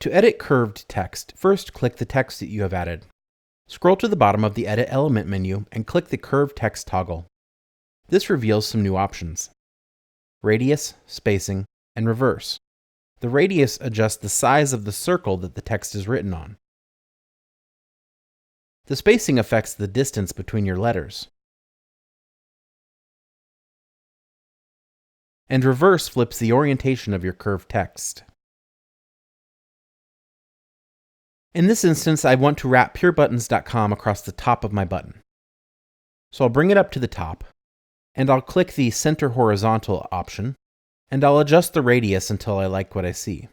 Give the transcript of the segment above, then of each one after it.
To edit curved text, first click the text that you have added. Scroll to the bottom of the Edit Element menu and click the Curved Text toggle. This reveals some new options: radius, spacing, and reverse. The radius adjusts the size of the circle that the text is written on. The spacing affects the distance between your letters. And reverse flips the orientation of your curved text. In this instance, I want to wrap purebuttons.com across the top of my button. So I'll bring it up to the top, and I'll click the Center Horizontal option, and I'll adjust the radius until I like what I see.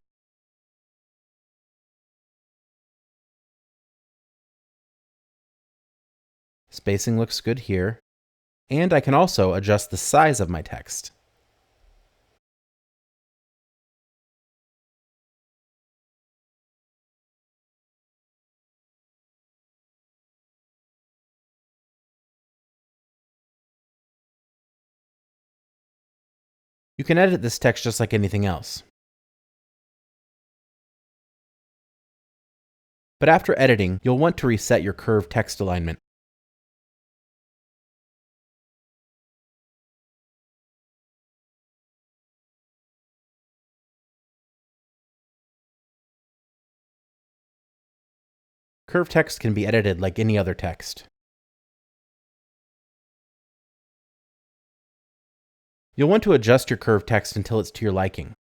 Spacing looks good here, and I can also adjust the size of my text. You can edit this text just like anything else. But after editing, you'll want to reset your curved text alignment. Curved text can be edited like any other text. You'll want to adjust your curved text until it's to your liking.